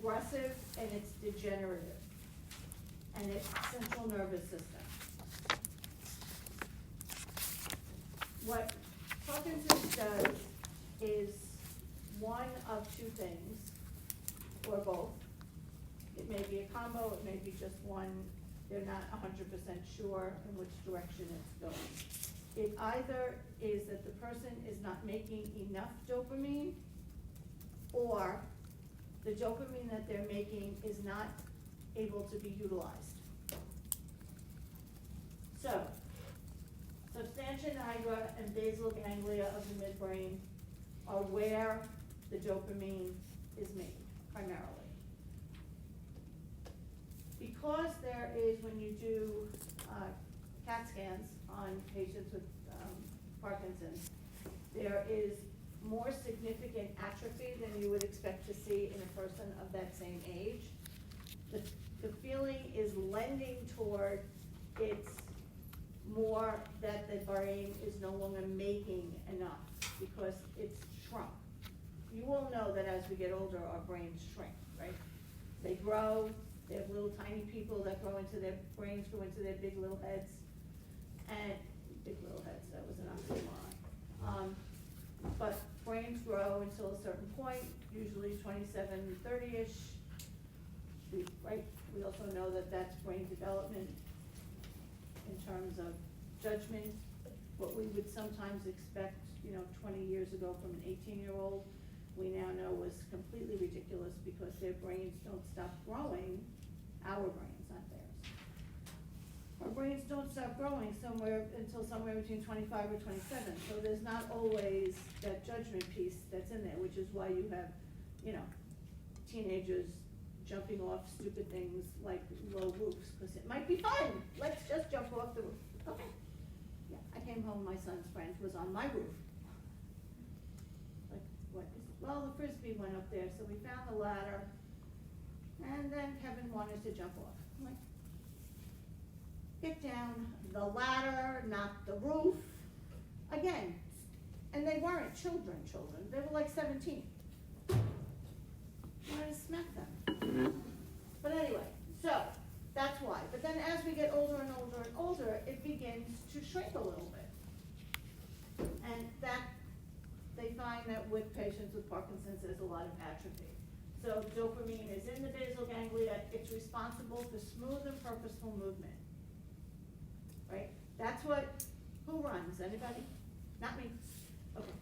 progressive and it's degenerative, and it's central nervous system. What Parkinson's does is one of two things, or both. It may be a combo, it may be just one. They're not 100% sure in which direction it's going. It either is that the person is not making enough dopamine, or the dopamine that they're making is not able to be utilized. So, substantia nigra and basal ganglia of the midbrain are where the dopamine is made, primarily. Because there is, when you do CAT scans on patients with Parkinson's, there is more significant atrophy than you would expect to see in a person of that same age. The feeling is lending toward it's more that the brain is no longer making enough because it's shrunk. You all know that as we get older, our brains shrink, right? They grow, they have little tiny people that grow into their brains, grow into their big little heads. And big little heads, that was an oxymoron. But brains grow until a certain point, usually 27, 30-ish, right? We also know that that's brain development in terms of judgment. What we would sometimes expect, 20 years ago from an 18-year-old, we now know was completely ridiculous because their brains don't stop growing, our brains, not theirs. Our brains don't stop growing until somewhere between 25 or 27. So there's not always that judgment piece that's in there, which is why you have, teenagers jumping off stupid things like low roofs, because it might be fun. Let's just jump off the roof. Okay. Yeah, I came home, my son's friend was on my roof. Like, what is it? Well, the Frisbee went up there, so we found the ladder, and then Kevin wanted to jump off. I'm like, get down the ladder, not the roof. Again, and they weren't children. They were like 17. I wanted to smack them. But anyway, so that's why. But then as we get older and older and older, it begins to shrink a little bit. And that, they find that with patients with Parkinson's, there's a lot of atrophy. So dopamine is in the basal ganglia. It's responsible for smooth and purposeful movement. Right? That's who runs? Anybody? Not me. Okay.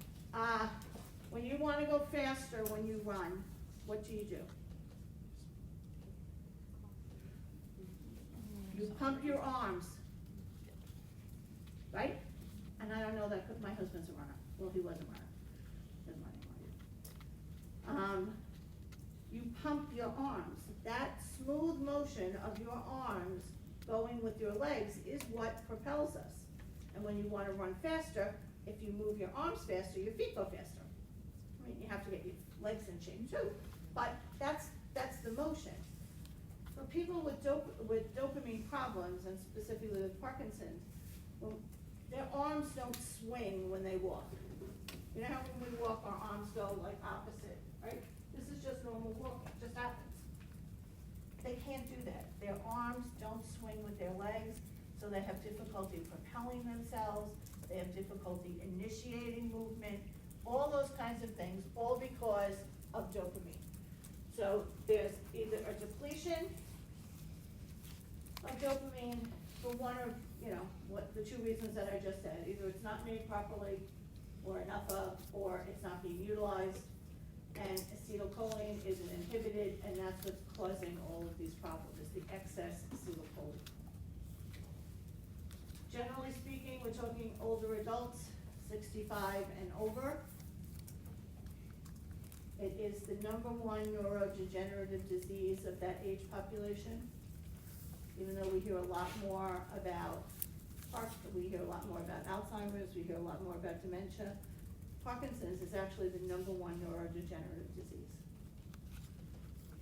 When you want to go faster when you run, what do? You pump your arms, right? And I don't know that because my husband's a runner. Well, he was a runner. Doesn't run anymore. You pump your arms. That smooth motion of your arms going with your legs is what propels us. And when you want to run faster, if you move your arms faster, your feet go faster. I mean, you have to get your legs in shape too, but that's the motion. For people with dopamine problems, and specifically with Parkinson's, their arms don't swing when they walk. You know how when we walk, our arms go like opposite, right? This is just normal walking, it just happens. They can't do that. Their arms don't swing with their legs, so they have difficulty propelling themselves, they have difficulty initiating movement, all those kinds of things, all because of dopamine. So there's either a depletion of dopamine for one of, what the two reasons that I just said. Either it's not made properly, or enough of, or it's not being utilized. And acetylcholine isn't inhibited, and that's what's causing all of these problems, is the excess acetylcholine. Generally speaking, we're talking older adults, 65 and over. It is the #1 neurodegenerative disease of that age population. Even though we hear a lot more about we hear a lot more about Alzheimer's, we hear a lot more about dementia. Parkinson's is actually the #1 neurodegenerative disease.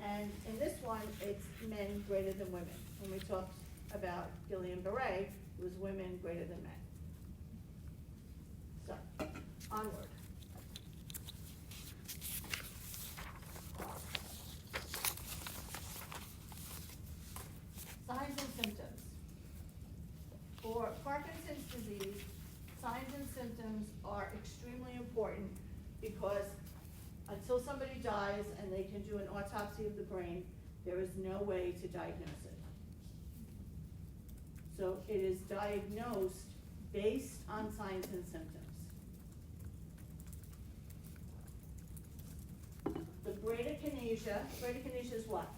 And in this one, it's men greater than women. When we talked about Guillain-Barré, it was women greater than men. So, onward. signs and symptoms are extremely important because until somebody dies and they can do an autopsy of the brain, there is no way to diagnose it. So it is diagnosed based on signs and symptoms. The bradykinesia is what?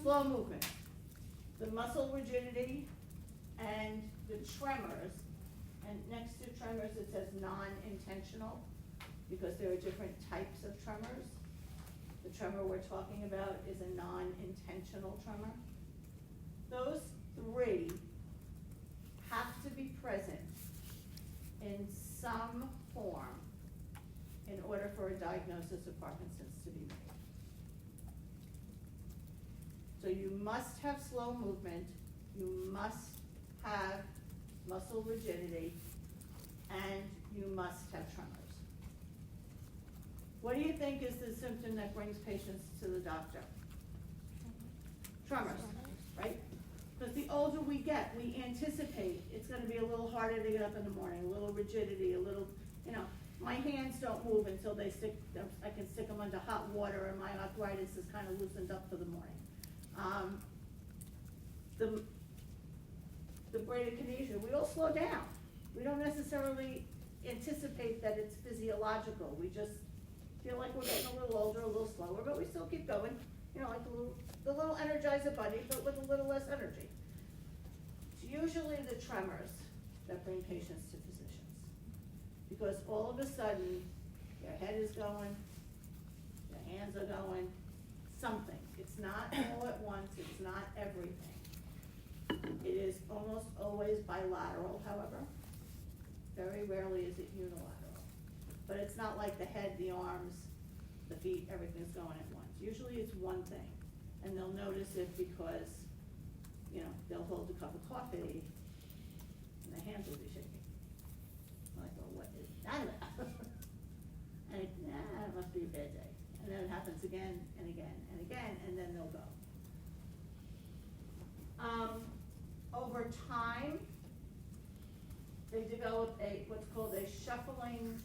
Slow movement. The muscle rigidity and the tremors, and next to tremors it says non-intentional, because there are different types of tremors. The tremor we're talking about is a non-intentional tremor. Those three have to be present in some form in order for a diagnosis of Parkinson's to be made. So you must have slow movement, you must have muscle rigidity, and you must have tremors. What do you think is the symptom that brings patients to the doctor? Tremors, right? Because the older we get, we anticipate it's going to be a little harder to get up in the morning, a little rigidity, a little, you know, my hands don't move until they stick, I can stick them under hot water, and my arthritis is kind of loosened up for the morning. The bradykinesia, we all slow down. We don't necessarily anticipate that it's physiological. We just feel like we're getting a little older, a little slower, but we still keep going. You know, like the little Energizer bunny, but with a little less energy. It's usually the tremors that bring patients to physicians, because all of a sudden, your head is going, your hands are going, something. It's not all at once, it's not everything. It is almost always bilateral, however. Very rarely is it unilateral. But it's not like the head, the arms, the feet, everything's going at once. Usually it's one thing, and they'll notice it because, you know, they'll hold a cup of coffee, and the hands will be shaking. Like, well, what is that about? And it must be a bad day. And then it happens again and again and again, and then they'll go. Over time, they develop what's called a shuffling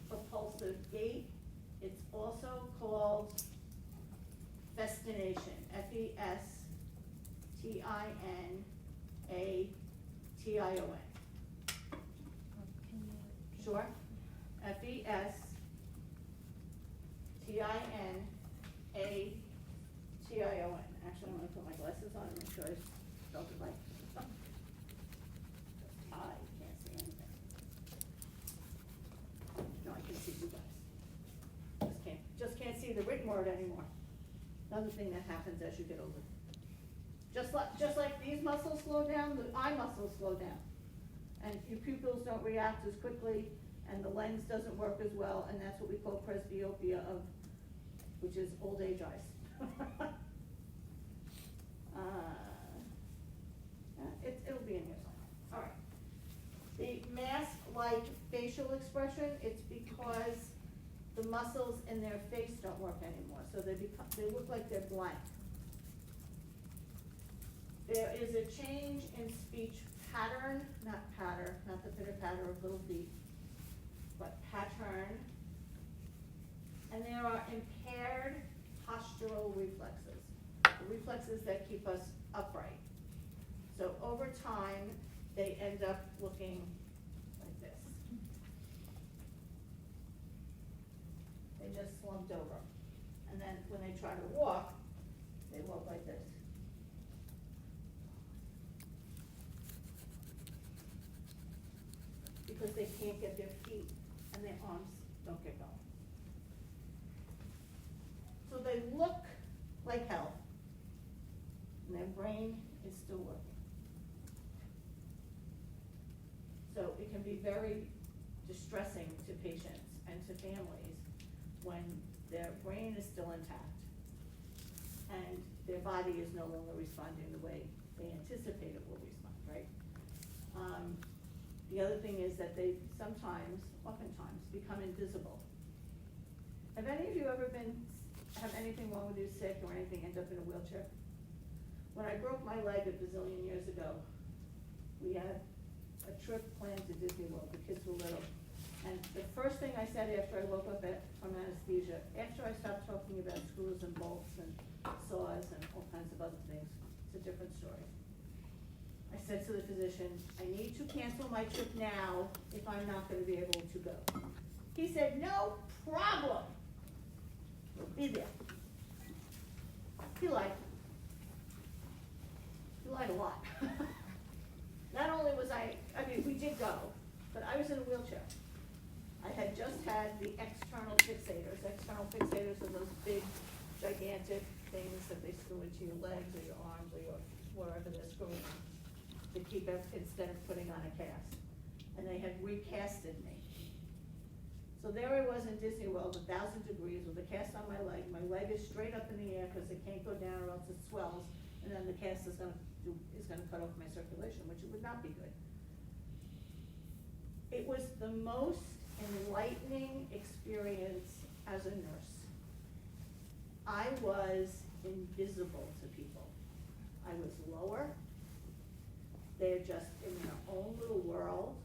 propulsive gait. It's also called festination, Festination. Sure? Festination. Actually, I'm going to put my glasses on and make sure I spelled it right. I can't see anything. No, I can see you guys. Just can't see the written word anymore. Another thing that happens as you get older. Just like these muscles slow down, the eye muscles slow down. And your pupils don't react as quickly, and the lens doesn't work as well, and that's what we call presbyopia, which is old age eyes. It'll be in here somewhere. All right. The mask-like facial expression, it's because the muscles in their face don't work anymore, so they look like they're blank. There is a change in speech pattern, not the pitter-patter of little feet, but pattern. And there are impaired postural reflexes, the reflexes that keep us upright. So over time, they end up looking like this. They just slumped over. And then when they try to walk, they walk like this. Because they can't get their feet and their arms don't get going. So they look like hell, and their brain is still working. So it can be very distressing to patients and to families when their brain is still intact and their body is no longer responding the way they anticipate it will respond, right? The other thing is that they oftentimes become invisible. Have any of you ever have anything wrong with you, sick or anything, end up in a wheelchair? When I broke my leg a bazillion years ago, we had a trip planned to Disney World. The kids were little. And the first thing I said after I woke up from anesthesia, after I stopped talking about screws and bolts and saws and all kinds of other things, it's a different story. I said to the physician, I need to cancel my trip now if I'm not gonna be able to go. He said, no problem. We'll be there. He lied. He lied a lot. Not only was I mean, we did go, but I was in a wheelchair. I had just had the external fixators. External fixators are those big, gigantic things that they screw into your legs or your arms or your, wherever they're screwing them, to keep it instead of putting on a cast. And they had recasted me. So there I was in Disney World, 1,000 degrees, with a cast on my leg. My leg is straight up in the air because it can't go down or else it swells, and then the cast is gonna cut off my circulation, which it would not be good. It was the most enlightening experience as a nurse. I was invisible to people. I was lower. They're just in their own little world.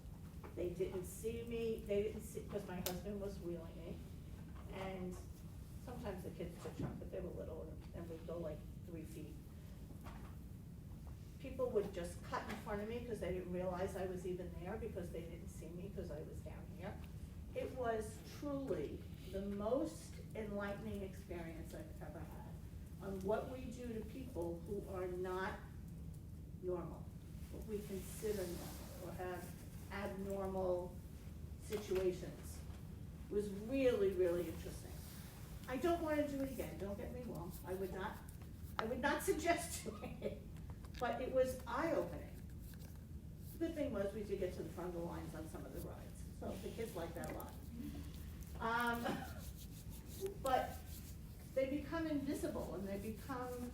They didn't see me, because my husband was wheeling me. And sometimes the kids took Trump, but they were little and would go like 3 feet. People would just cut in front of me because they didn't realize I was even there because they didn't see me because I was down here. It was truly the most enlightening experience I've ever had on what we do to people who are not normal, what we consider normal or have abnormal situations. It was really, really interesting. I don't want to do it again, don't get me wrong. I would not suggest doing it, but it was eye-opening. The good thing was we did get to the front of the lines on some of the rides, so the kids liked that a lot. But they become invisible and they become,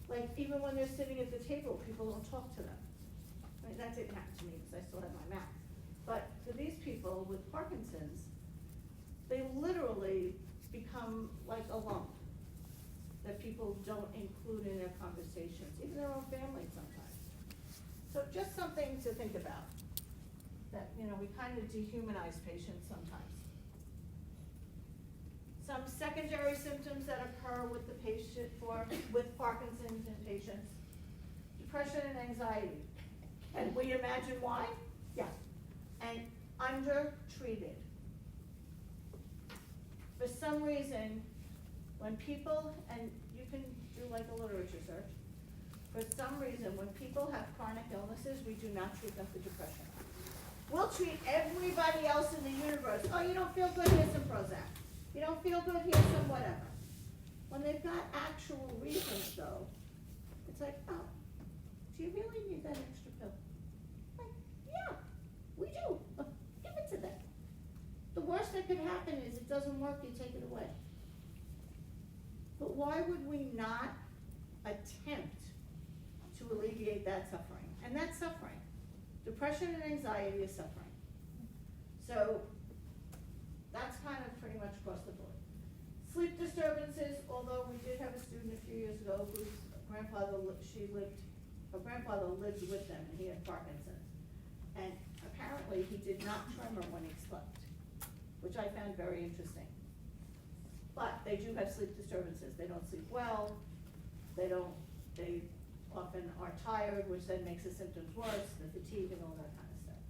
like, even when they're sitting at the table, people don't talk to them. I mean, that didn't happen to me because I still had my mouth. But for these people with Parkinson's, they literally become like a lump that people don't include in their conversations, even their own family sometimes. So just something to think about, that, you know, we kind of dehumanize patients sometimes. Some secondary symptoms that occur with the patient with Parkinson's in patients: depression and anxiety. And we imagine why? Yeah. And undertreated. For some reason, when people, and you can do like a literature search, for some reason, when people have chronic illnesses, we do not treat them for depression. We'll treat everybody else in the universe. Oh, you don't feel good, here's some Prozac. You don't feel good, here's some whatever. When they've got actual reasons though, it's like, oh, do you really need that extra pill? Like, yeah, we do. Give it to them. The worst that could happen is it doesn't work, you take it away. But why would we not attempt to alleviate that suffering? And that's suffering. Depression and anxiety is suffering. So that's kind of pretty much across the board. Sleep disturbances, although we did have a student a few years ago whose grandfather, her grandfather lived with them and he had Parkinson's. And apparently he did not tremor when he slept, which I found very interesting. But they do have sleep disturbances. They don't sleep well, they often are tired, which then makes the symptoms worse, the fatigue and all that kind of stuff.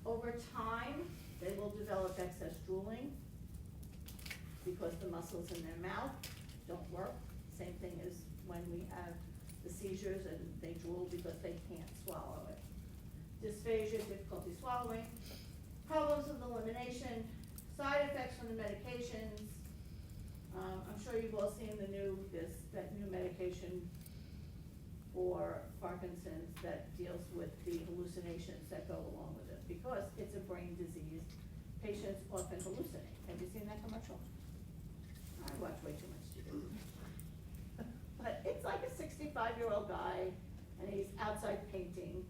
Over time, they will develop excess drooling because the muscles in their mouth don't work. Same thing as when we have the seizures and they drool because they can't swallow it. Dysphagia, difficulty swallowing, problems with elimination, side effects from the medications. I'm sure you've all seen that new medication for Parkinson's that deals with the hallucinations that go along with it. Because it's a brain disease, patients often hallucinate. Have you seen that commercial? I watch way too much TV. But it's like a 65-year-old guy, and he's outside painting,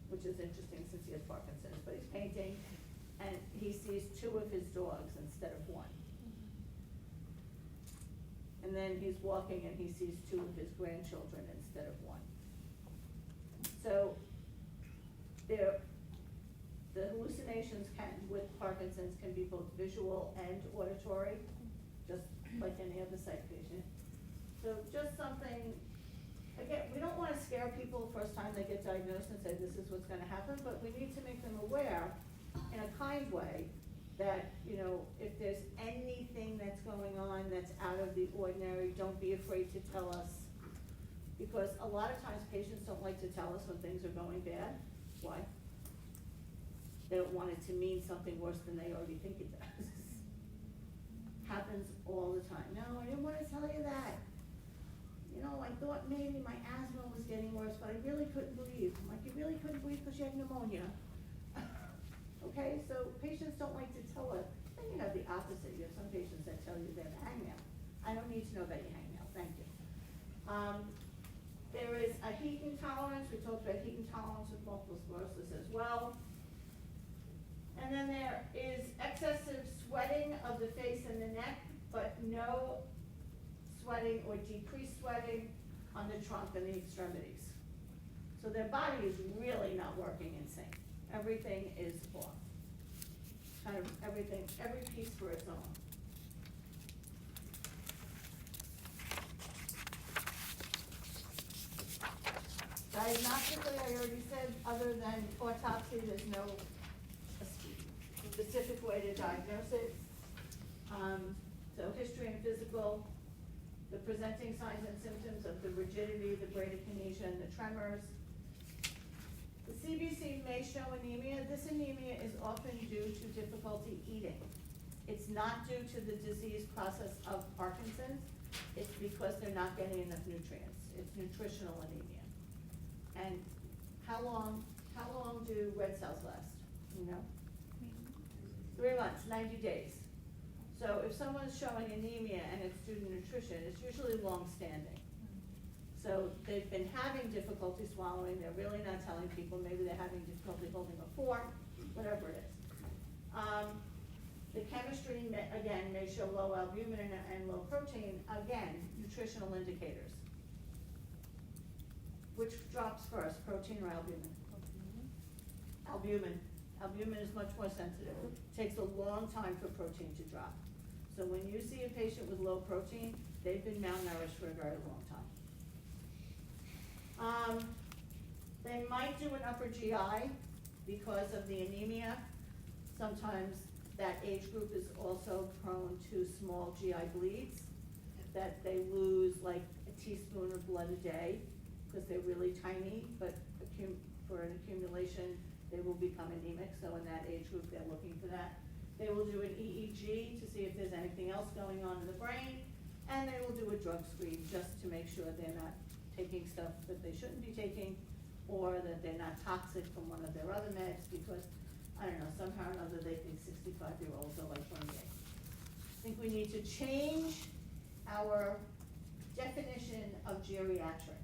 which is interesting since he has Parkinson's, but he's painting, and he sees 2 of his dogs instead of 1. And then he's walking and he sees 2 of his grandchildren instead of 1. So The hallucinations with Parkinson's can be both visual and auditory, just like any other sight patient. So just something, again, we don't want to scare people the first time they get diagnosed and say this is what's going to happen, but we need to make them aware in a kind way that, if there's anything that's going on that's out of the ordinary, don't be afraid to tell us. Because a lot of times patients don't like to tell us when things are going bad. Why? They don't want it to mean something worse than they already think it does. Happens all the time. No, I didn't want to tell you that. I thought maybe my asthma was getting worse, but I really couldn't breathe. I'm like, you really couldn't breathe because you had pneumonia. Okay, so patients don't like to tell us. Then you have the opposite. You have some patients that tell you they have a hangnail. I don't need to know about your hangnail, thank you. There is a heat intolerance. We talked about heat intolerance with multiple sclerosis as well. And then there is excessive sweating of the face and the neck, but no sweating or decreased sweating on the trunk and the extremities. So their body is really not working in sync. Everything is off. Kind of everything, every piece for its own. Diagnostically, I already said, other than autopsy, there's no specific way to diagnose it. So history and physical, the presenting signs and symptoms of the rigidity, the bradykinesia, and the tremors. The CBC may show anemia. This anemia is often due to difficulty eating. It's not due to the disease process of Parkinson's. It's because they're not getting enough nutrients. It's nutritional anemia. And how long do red cells last? 3 months, 90 days. So if someone's showing anemia and it's due to nutrition, it's usually long-standing. So they've been having difficulty swallowing, they're really not telling people, maybe they're having difficulty holding a fork, whatever it is. The chemistry, again, may show low albumin and low protein, again, nutritional indicators. Which drops first, protein or albumin? Albumin. Albumin is much more sensitive. It takes a long time for protein to drop. So when you see a patient with low protein, they've been malnourished for a very long time. They might do an upper GI because of the anemia. Sometimes that age group is also prone to small GI bleeds, that they lose like a teaspoon of blood a day because they're really tiny, but for an accumulation, they will become anemic. So in that age group, they're looking for that. They will do an EEG to see if there's anything else going on in the brain, and they will do a drug screen just to make sure they're not taking stuff that they shouldn't be taking, or that they're not toxic from one of their other meds, because, I don't know, somehow or another they think 65-year-olds are like 28. I think we need to change our definition of geriatric.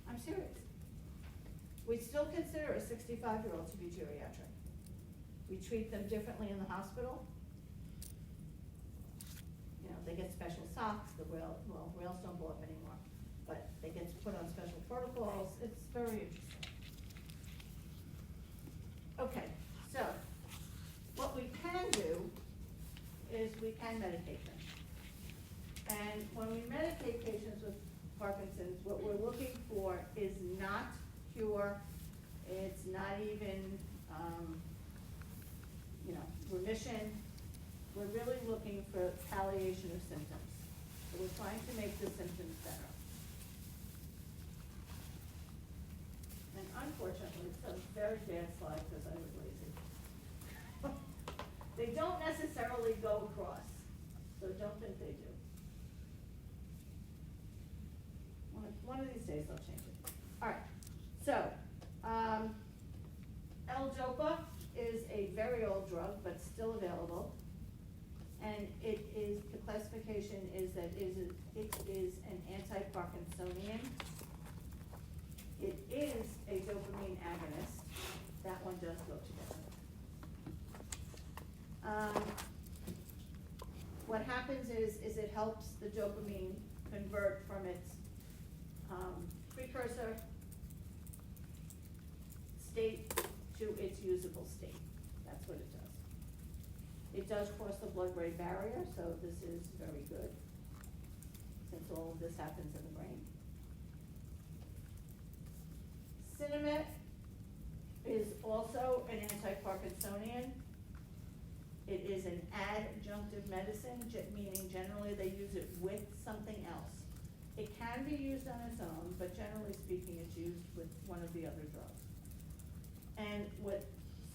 I'm serious. We still consider a 65-year-old to be geriatric. We treat them differently in the hospital. They get special socks, rails don't go up anymore, but they get put on special protocols. It's very interesting. Okay, so what we can do is we can medicate them. And when we medicate patients with Parkinson's, what we're looking for is not cure, it's not even, remission. We're really looking for palliation of symptoms. So we're trying to make the symptoms better. And unfortunately, it's a very bad slide because I was lazy. They don't necessarily go across, so don't think they do. One of these days they'll change it. All right, so L-Dopa is a very old drug, but still available. And the classification is that it is an anti-Parkinsonian. It is a dopamine agonist. That one does go together. What happens is it helps the dopamine convert from its precursor state to its usable state. That's what it does. It does cross the blood-brain barrier, so this is very good, since all of this happens in the brain. Cinemet is also an anti-Parkinsonian. It is an adjunctive medicine, meaning generally they use it with something else. It can be used on its own, but generally speaking, it's used with one of the other drugs. And what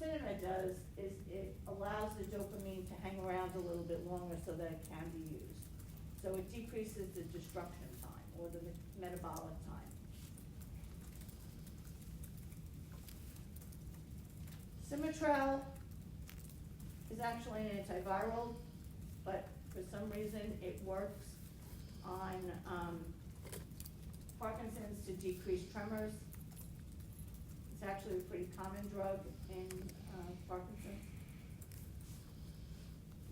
Cinemet does is it allows the dopamine to hang around a little bit longer so that it can be used. So it decreases the destruction time or the metabolic time. Simitrel is actually an antiviral, but for some reason it works on Parkinson's to decrease tremors. It's actually a pretty common drug in Parkinson's.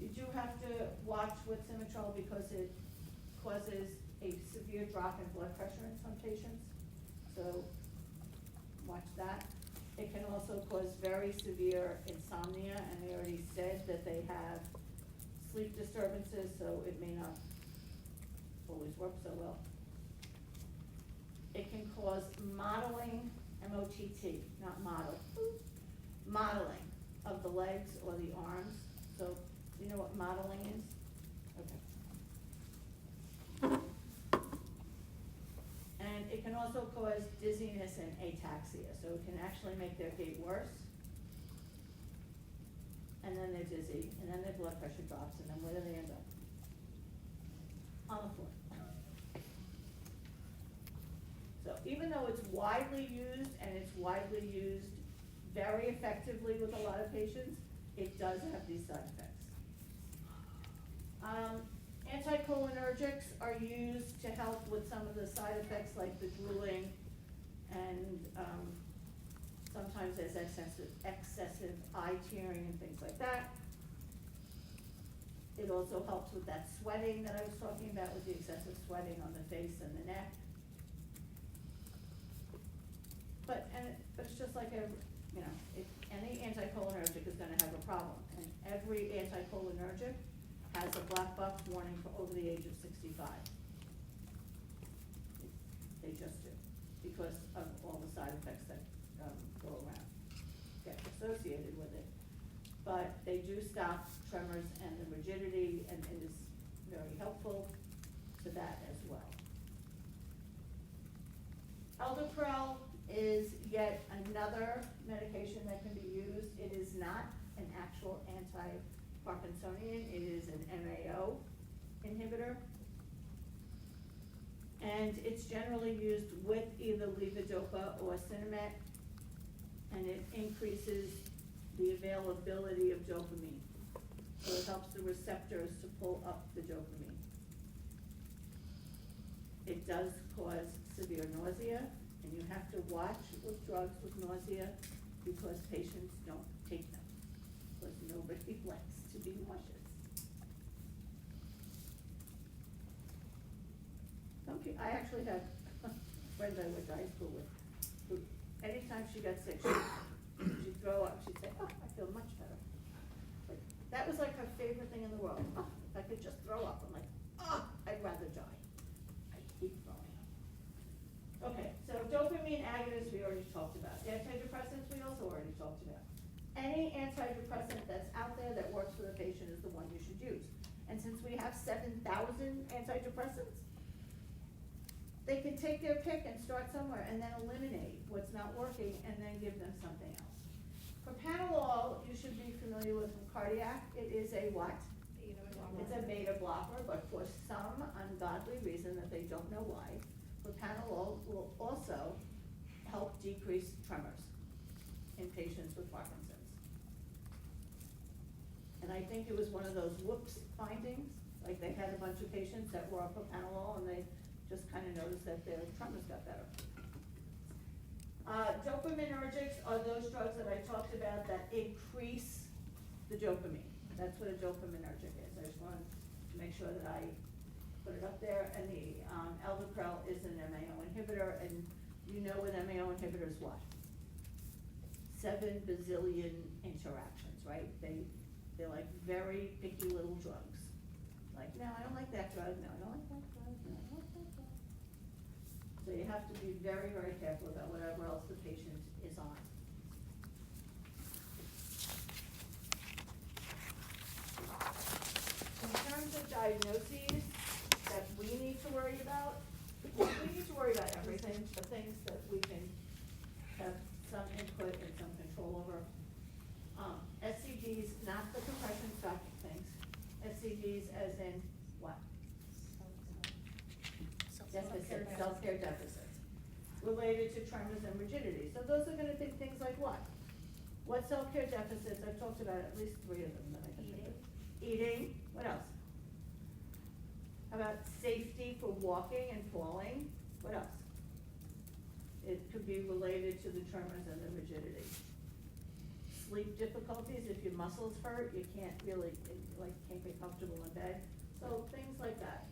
You do have to watch with Simitrel because it causes a severe drop in blood pressure in some patients, so watch that. It can also cause very severe insomnia, and they already said that they have sleep disturbances, so it may not always work so well. It can cause mottling, M-O-T-T, not model, mottling of the legs or the arms. So, you know what mottling is? Okay. And it can also cause dizziness and ataxia, so it can actually make their gait worse. And then they're dizzy, and then their blood pressure drops, and then where do they end up? On the floor. So even though it's widely used, and it's widely used very effectively with a lot of patients, it does have these side effects. Anticholinergics are used to help with some of the side effects like the drooling, and sometimes there's excessive eye tearing and things like that. It also helps with that sweating that I was talking about, with the excessive sweating on the face and the neck. But it's just like any anticholinergic is gonna have a problem, and every anticholinergic has a black box warning for over the age of 65. They just do, because of all the side effects that go around, get associated with it. But they do stop tremors and the rigidity, and it is very helpful to that as well. Aldoprel is yet another medication that can be used. It is not an actual anti-Parkinsonian, it is an MAO inhibitor. And it's generally used with either levodopa or Cinemet, and it increases the availability of dopamine. So it helps the receptors to pull up the dopamine. It does cause severe nausea, and you have to watch with drugs with nausea because patients don't take them, because nobody likes to be nauseous. I actually had friends I went to high school with, who anytime she got sick, she'd throw up, she'd say, oh, I feel much better. Like, that was like her favorite thing in the world. Oh, if I could just throw up, I'm like, oh, I'd rather die. I keep throwing up. Okay, so dopamine agonists we already talked about. Antidepressants we also already talked about. Any antidepressant that's out there that works for the patient is the one you should use. And since we have 7,000 antidepressants, they can take their pick and start somewhere and then eliminate what's not working and then give them something else. Propranolol, you should be familiar with from cardiac. It is a what? It's a beta blocker, but for some ungodly reason that they don't know why, propranolol will also help decrease tremors in patients with Parkinson's. And I think it was one of those whoops findings, like they had a bunch of patients that were on propranolol and they just kind of noticed that their tremors got better. Dopaminergics are those drugs that I talked about that increase the dopamine. That's what a dopaminergic is. I just wanted to make sure that I put it up there. And the aldoprel is an MAO inhibitor, and you know with MAO inhibitors what? 7 bazillion interactions, right? They're like very picky little drugs. Like, no, I don't like that drug, no, I don't like that drug, no, I don't like that drug. So you have to be very, very careful about whatever else the patient is on. In terms of diagnoses that we need to worry about, we need to worry about everything, the things that we can have some input and some control over. SCDs, not the compression stocking things, SCDs as in what? Deficits, self-care deficits, related to tremors and rigidity. So those are gonna be things like what? What self-care deficits? I've talked about at least 3 of them that I can think of. Eating, what else? How about safety for walking and falling? What else? It could be related to the tremors and the rigidity. Sleep difficulties, if your muscles hurt, you can't really, can't get comfortable in bed. So things like that.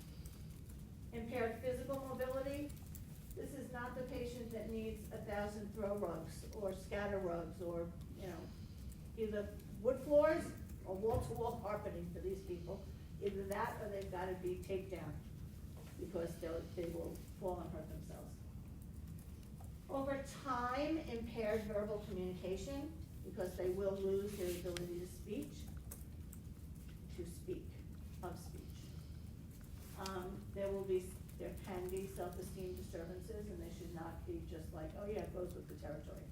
Impaired physical mobility, this is not the patient that needs 1,000 throw rugs or scatter rugs or, either wood floors or wall-to-wall carpeting for these people. Either that or they've gotta be taped down because they will fall and hurt themselves. Over time, impaired verbal communication, because they will lose their ability to speak of speech. There can be self-esteem disturbances, and they should not be just like, oh yeah, it goes with the territory.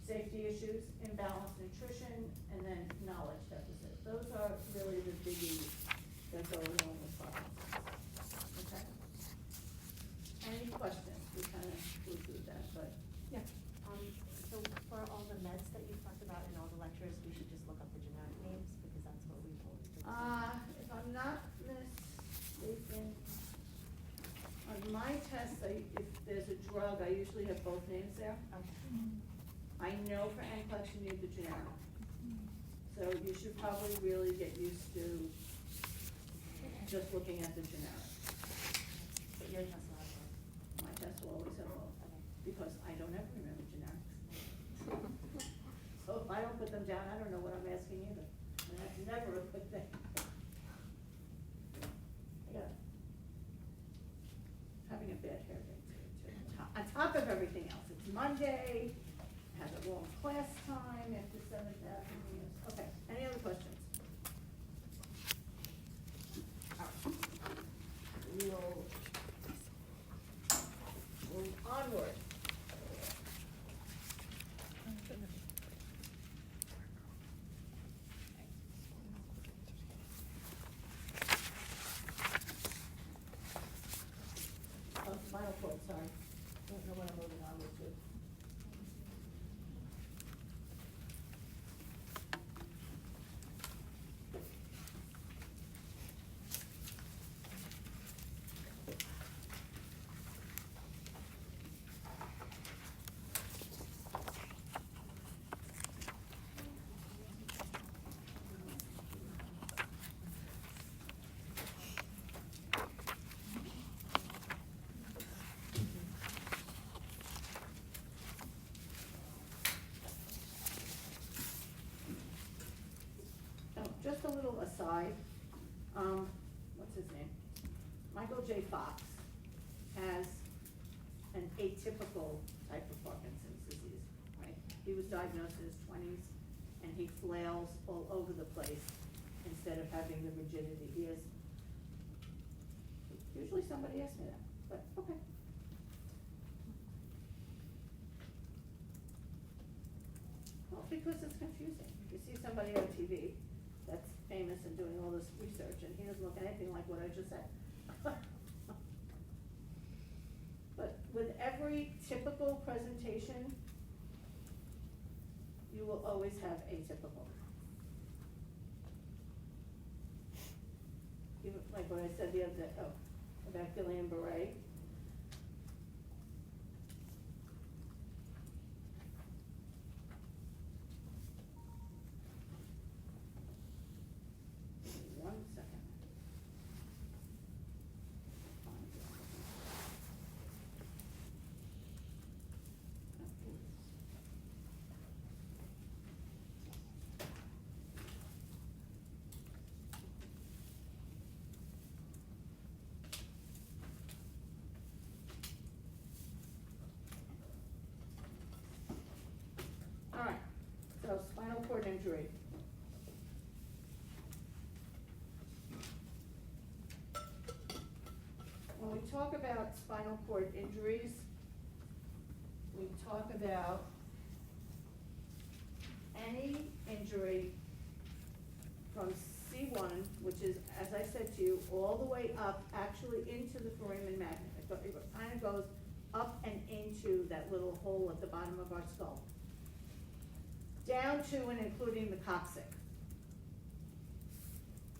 Safety issues, imbalanced nutrition, and then knowledge deficit. Those are really the biggies that go along with Parkinson's. Okay? Any questions? We kind of flew through that, but yeah. So for all the meds that you talked about in all the lectures, we should just look up the generic names, because that's what we've always been saying. If I'm not mistaken, on my test, if there's a drug, I usually have both names there. Okay. I know for NCLEX you need the generic. So you should probably really get used to just looking at the generic. But your test will have both. My test will always have both, because I don't ever remember generics. So if I don't put them down, I don't know what I'm asking either, and that's never a good thing. Yeah. Having a bad hair day too. On top of everything else, it's Monday, has a long class time after 7,000 years. Okay, any other questions? All right. We'll move onward. Oh, spinal cord, sorry. Don't know what I'm moving on with. Just a little aside, what's his name? Michael J. Fox has an atypical type of Parkinson's disease, right? He was diagnosed in his 20s, and he flails all over the place instead of having the rigidity. He has, usually somebody asks me that, but okay. Well, because it's confusing. You see somebody on TV that's famous and doing all this research, and he doesn't look anything like what I just said. But with every typical presentation, you will always have atypical. Even like what I said the other day, about Guillain-Barré. One second. injury. When we talk about spinal cord injuries, we talk about any injury from C1, which is, as I said to you, all the way up, actually into the foramen magnum. It kind of goes up and into that little hole at the bottom of our skull. Down to and including the coccyx.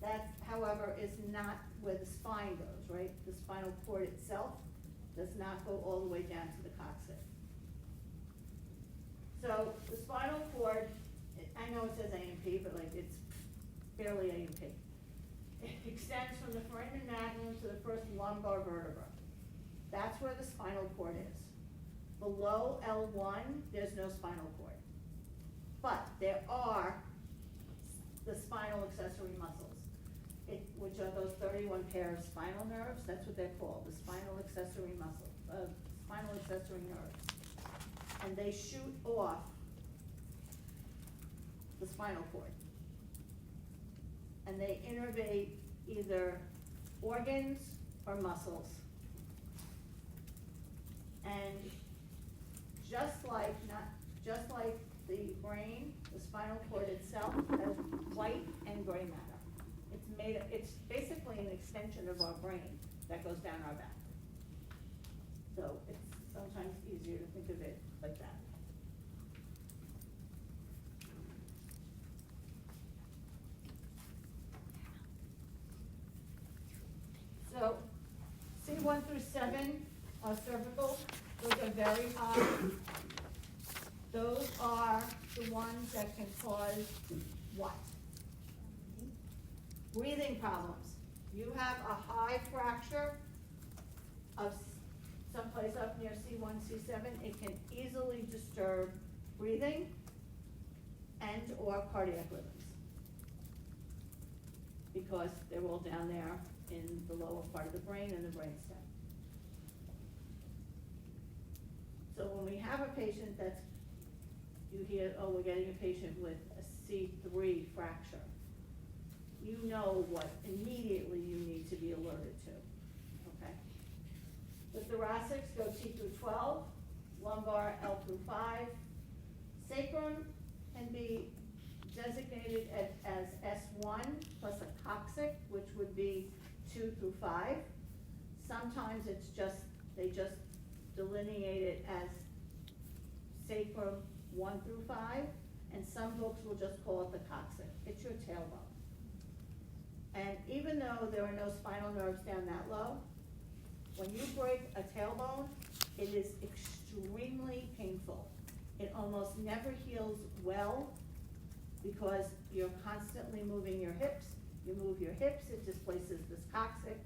That, however, is not where the spine goes, right? The spinal cord itself does not go all the way down to the coccyx. So the spinal cord, I know it says AMP, but like it's barely AMP. It extends from the foramen magnum to the first lumbar vertebra. That's where the spinal cord is. Below L1, there's no spinal cord. But there are the spinal accessory muscles, which are those 31 pair of spinal nerves. That's what they're called, the spinal accessory spinal accessory nerves. And they shoot off the spinal cord. And they innervate either organs or muscles. And just like the brain, the spinal cord itself has white and gray matter. It's basically an extension of our brain that goes down our back. So it's sometimes easier to think of it like that. So C1 through 7 are cervical. Those are very high. Those are the ones that can cause what? Breathing problems. You have a high fracture of someplace up near C1, C7, it can easily disturb breathing and or cardiac rhythms because they're all down there in the lower part of the brain and the brainstem. So when we have a patient that's, you hear, oh, we're getting a patient with a C3 fracture, you know what immediately you need to be alerted to, okay? The thoracics go T through 12, lumbar L through 5. Sacrum can be designated as S1 plus a coccyx, which would be 2 through 5. Sometimes it's just, they just delineate it as sacrum 1 through 5, and some books will just call it the coccyx. It's your tailbone. And even though there are no spinal nerves down that low, when you break a tailbone, it is extremely painful. It almost never heals well because you're constantly moving your hips. You move your hips, it displaces this coccyx.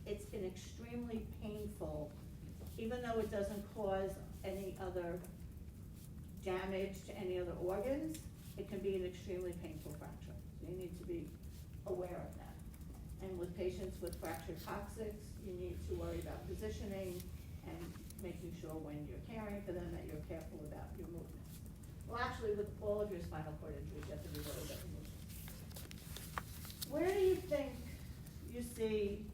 It's an extremely painful, even though it doesn't cause any other damage to any other organs, it can be an extremely painful fracture. So you need to be aware of that. And with patients with fractured coccyx, you need to worry about positioning and making sure when you're caring for them that you're careful about your movements. Well, actually, with all of your spinal cord injuries, you have to be worried about your movements. Where do you think you see,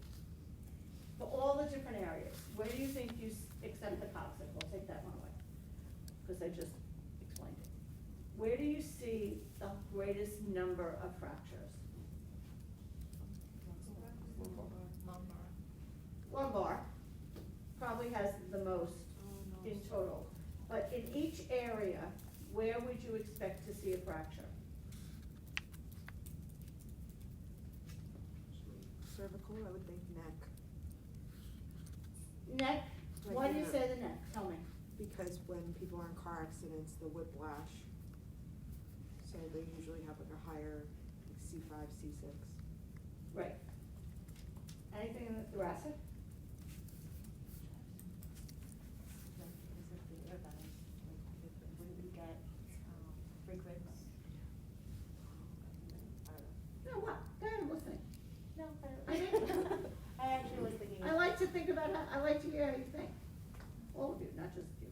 for all the different areas, where do you think you, except the coccyx, we'll take that one away, because I just explained it. Where do you see the greatest number of fractures? Lumbar probably has the most in total. But in each area, where would you expect to see a fracture? Cervical, I would think neck. Neck? Like Why do you in say the- the neck? Tell me. Because when people are in car accidents, the whiplash, so they usually have like a higher like C5, C6. Right. Anything in the thoracic? Wouldn't you get frequent? No, what? Go ahead, I'm listening. No, I I actually was thinking. I like to think about how, I like to hear how you think. All of you, not just you.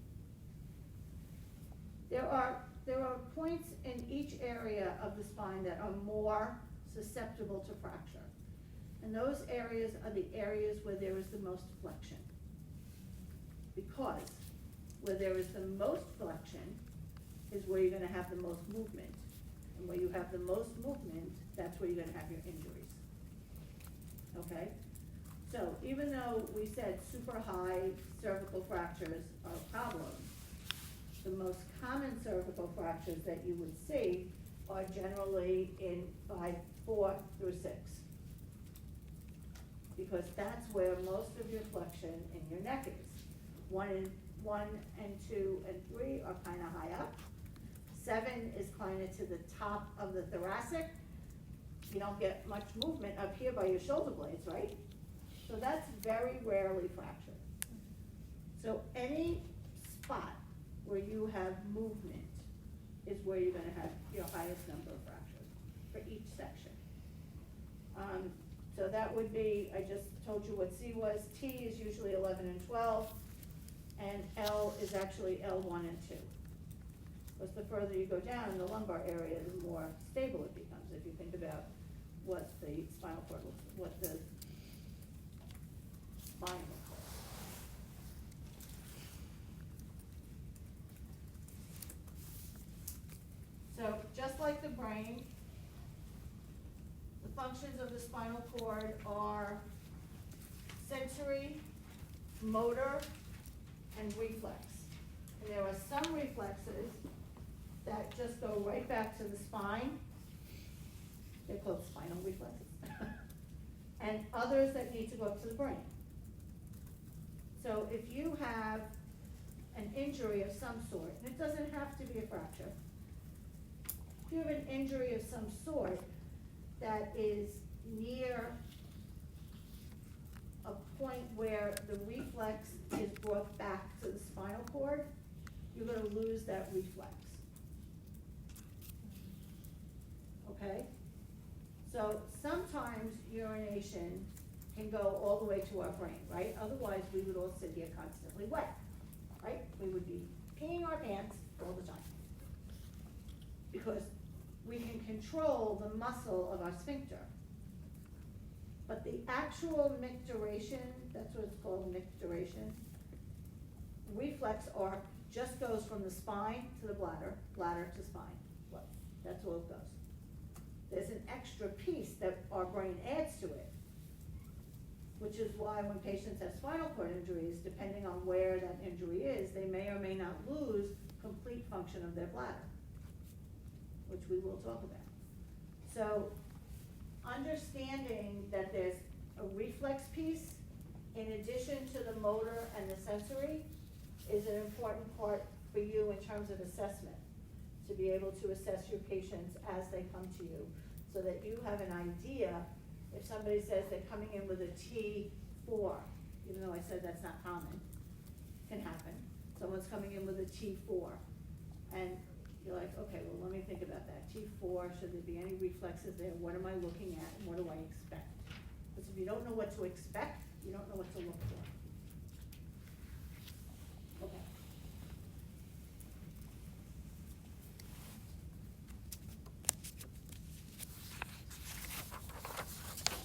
There are there are points in each area of the spine that are more susceptible to fracture. And those areas are the areas where there is the most flexion. Because where there is the most flexion is where you're gonna have the most movement. And where you have the most movement, that's where you're gonna have your injuries. Okay? So even though we said super high cervical fractures are a problem, the most common cervical fractures that you would see are generally in 4 through 6. Because that's where most of your flexion in your neck is. 1 and 2 and 3 are kind of high up. 7 is kind of to the top of the thoracic. You don't get much movement up here by your shoulder blades, right? So that's very rarely fractured. So any spot where you have movement is where you're gonna have your highest number of fractures for each section. So that would be, I just told you what C was. T is usually 11 and 12, and L is actually L1 and 2. Because the further you go down in the lumbar area, the more stable it becomes, if you think about what the spinal cord looks, what the spine looks like. So just like the brain, the functions of the spinal cord are sensory, motor, and reflex. And there are some reflexes that just go right back to the spine. They're called spinal reflexes. And others that need to go up to the brain. So if you have an injury of some sort, and it doesn't have to be a fracture, if you have an injury of some sort that is near a point where the reflex is brought back to the spinal cord, you're gonna lose that reflex. Okay? So sometimes urination can go all the way to our brain, right? Otherwise, we would all sit here constantly wet, right? We would be peeing our pants all the time. Because we can control the muscle of our sphincter. But the actual micturition, that's what it's called, micturition, reflex arc just goes from the spine to the bladder, bladder to spine. Well, that's all it goes. There's an extra piece that our brain adds to it, which is why when patients have spinal cord injuries, depending on where that injury is, they may or may not lose complete function of their bladder, which we will talk about. So understanding that there's a reflex piece in addition to the motor and the sensory is an important part for you in terms of assessment, to be able to assess your patients as they come to you, so that you have an idea. If somebody says they're coming in with a T4, even though I said that's not common, can happen. Someone's coming in with a T4, and you're like, okay, well, let me think about that. T4, should there be any reflexes there? What am I looking at, and what do I expect? Because if you don't know what to expect, you don't know what to look for. Okay.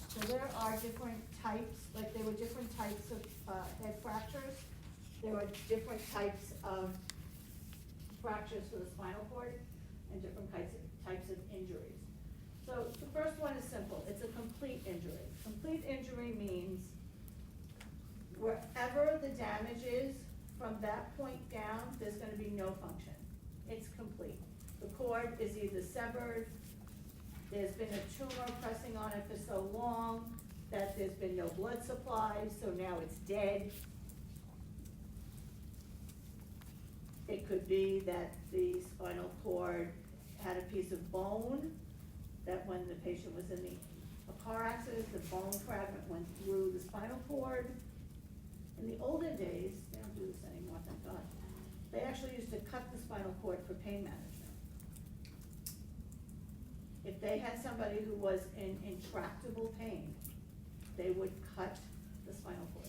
So there are different types, like there were different types of head fractures. There are different types of fractures for the spinal cord and different types of injuries. So the first one is simple. It's a complete injury. Complete injury means wherever the damage is, from that point down, there's going to be no function. It's complete. The cord is either severed, there's been a tumor pressing on it for so long that there's been no blood supply, so now it's dead. It could be that the spinal cord had a piece of bone, that when the patient was in a car accident, the bone fragment went through the spinal cord. In the olden days, they don't do this anymore, thank God, they actually used to cut the spinal cord for pain management. If they had somebody who was in intractable pain, they would cut the spinal cord.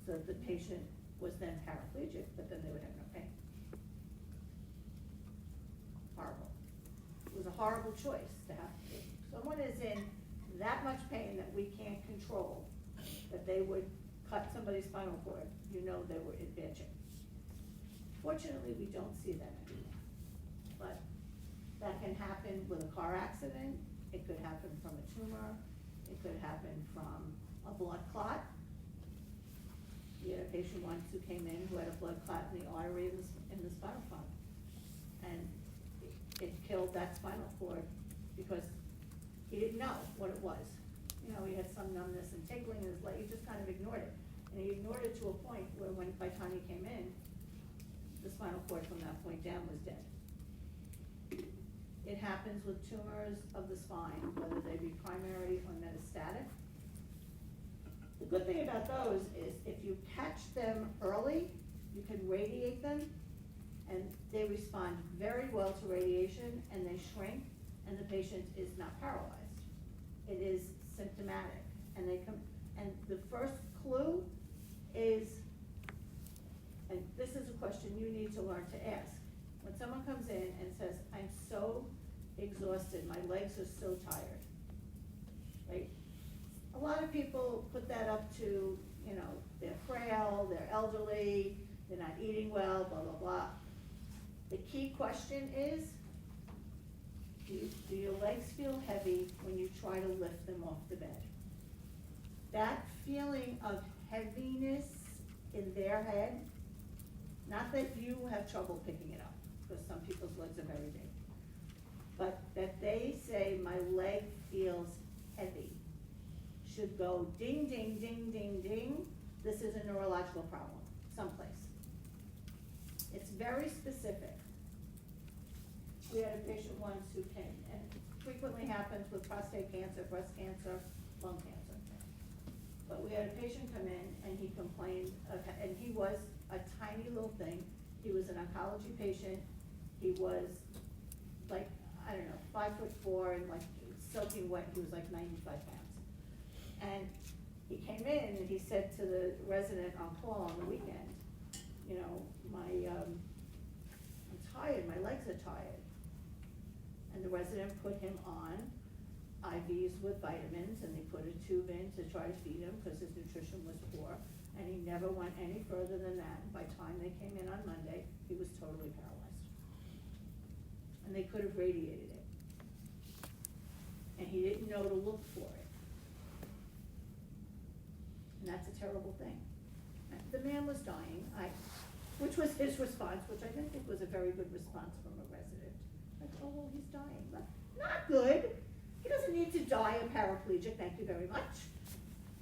So the patient was then paraplegic, but then they would have no pain. horrible choice to have. If someone is in that much pain that we can't control, that they would cut somebody's spinal cord, you know they were in bad shape. Fortunately, we don't see that anymore. But that can happen with a car accident, it could happen from a tumor, it could happen from a blood clot. We had a patient once who came in who had a blood clot in the artery in the spinal column. And it killed that spinal cord because he didn't know what it was. You know, he had some numbness and tingling in his leg, he just kind of ignored it. And he ignored it to a point where by the time he came in, the spinal cord from that point down was dead. It happens with tumors of the spine, whether they be primary or metastatic. The good thing about those is if you catch them early, you can radiate them, and they respond very well to radiation, and they shrink, and the patient is not paralyzed. It is symptomatic, and and the first clue is, and this is a question you need to learn to ask. When someone comes in and says, I'm so exhausted, my legs are so tired, right? A lot of people put that up to, you know, they're frail, they're elderly, they're not eating well, blah, blah, blah. The key question is, do your legs feel heavy when you try to lift them off the bed? That feeling of heaviness in their head, not that you have trouble picking it up, because some people's legs are very big, but that they say, my leg feels heavy, should go ding, ding, ding, ding, ding, this is a neurological problem, someplace. It's very specific. We had a patient once who came, and it frequently happens with prostate cancer, breast cancer, lung cancer. But we had a patient come in and he complained, and he was a tiny little thing. He was an oncology patient. He was like, I don't know, 5'4" and like soaking wet. He was like 95 pounds. And he came in and he said to the resident on call on the weekend, you know, I'm tired, my legs are tired. And the resident put him on IVs with vitamins, and they put a tube in to try to feed him because his nutrition was poor, and he never went any further than that. By the time they came in on Monday, he was totally paralyzed. And they could have radiated it. And he didn't know to look for it. And that's a terrible thing. The man was dying, which was his response, which I didn't think was a very good response from a resident. Like, oh, well, he's dying. But not good. He doesn't need to die a paraplegic, thank you very much.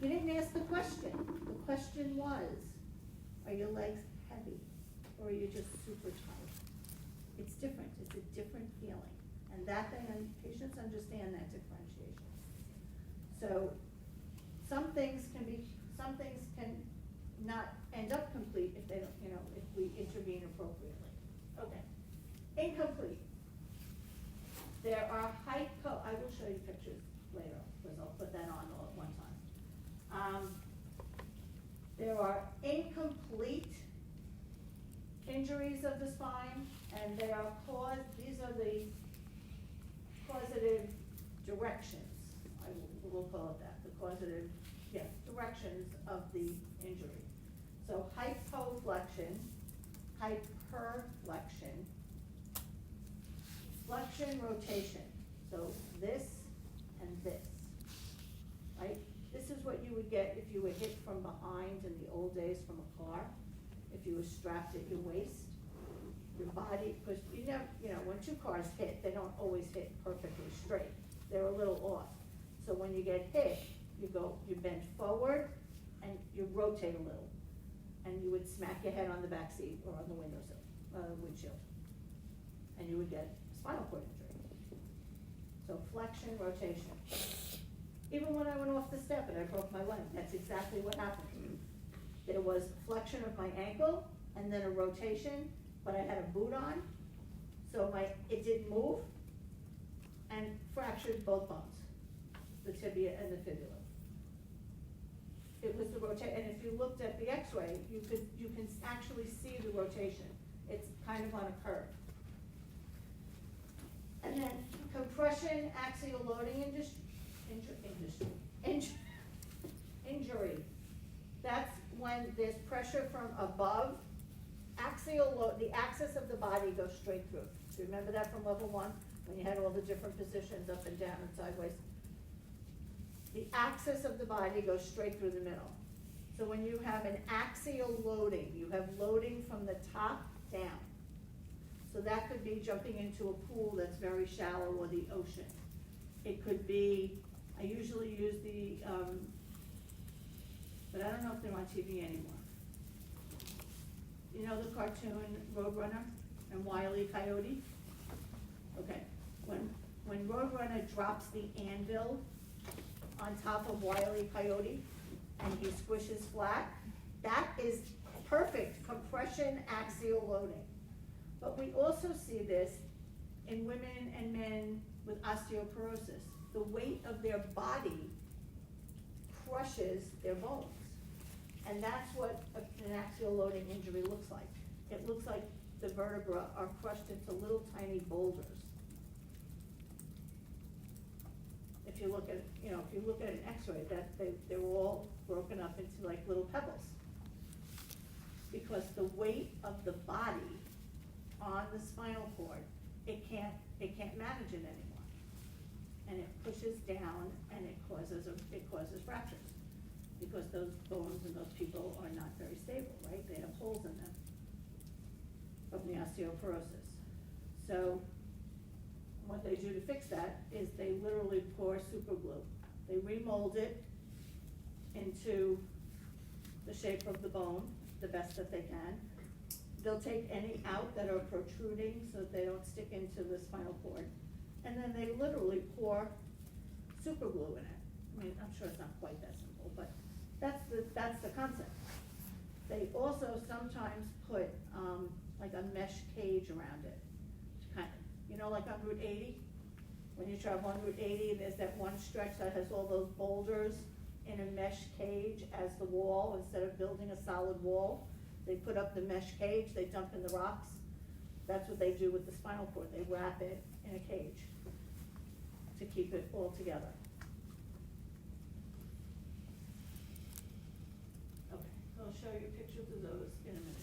You didn't ask the question. The question was, are your legs heavy, or are you just super tight? It's different, it's a different feeling. And that thing, and patients understand that differentiation. So, some things can not end up complete if they don't, you know, if we intervene appropriately. Okay, incomplete. There are I will show you pictures later, because I'll put that on all at one time. There are incomplete injuries of the spine, and they are these are the causative directions, we'll call it that, the causative, directions of the injury. So hypoflexion, hyperflexion, flexion, rotation. So this and this, right? This is what you would get if you were hit from behind in the old days from a car. If you were strapped at your waist, your body, because you know, when two cars hit, they don't always hit perfectly straight. They're a little off. So when you get hit, you bend forward and you rotate a little. And you would smack your head on the back seat or on the windshield. And you would get spinal cord injury. So flexion, rotation. Even when I went off the step and I broke my leg, that's exactly what happened. There was flexion of my ankle and then a rotation, but I had a boot on, so it didn't move, and fractured both bones, the tibia and the fibula. It was the rotation, and if you looked at the x-ray, you can actually see the rotation. It's kind of on a curve. And then Compression axial loading injury. That's when there's pressure from above. The axis of the body goes straight through. Do you remember that from level 1, when you had all the different positions up and down and sideways? The axis of the body goes straight through the middle. So when you have an axial loading, you have loading from the top down. So that could be jumping into a pool that's very shallow or the ocean. It could be, I usually use the, but I don't know if they're on TV anymore. You know the cartoon Roadrunner and Wile E. Coyote? Okay, when Roadrunner drops the anvil on top of Wile E. Coyote and he squishes flat, that is perfect compression axial loading. But we also see this in women and men with osteoporosis. The weight of their body crushes their bones. And that's what an axial loading injury looks like. It looks like the vertebrae are crushed into little tiny boulders. If you look at, an x-ray, they're all broken up into like little pebbles. Because the weight of the body on the spinal cord, it can't manage it anymore. And it pushes down and it causes fractures. Because those bones in those people are not very stable, right? They have holes in them from the osteoporosis. So what they do to fix that is they literally pour super glue. They remold it into the shape of the bone, the best that they can. They'll take any out that are protruding so that they don't stick into the spinal cord. And then they literally pour super glue in it. I mean, I'm sure it's not quite that simple, but that's the concept. They also sometimes put like a mesh cage around it, kind of, like on Route 80, when you travel on Route 80, there's that one stretch that has all those boulders in a mesh cage as the wall. Instead of building a solid wall, they put up the mesh cage, they dump in the rocks. That's what they do with the spinal cord. They wrap it in a cage to keep it all together. Okay, I'll show you pictures of those in a minute.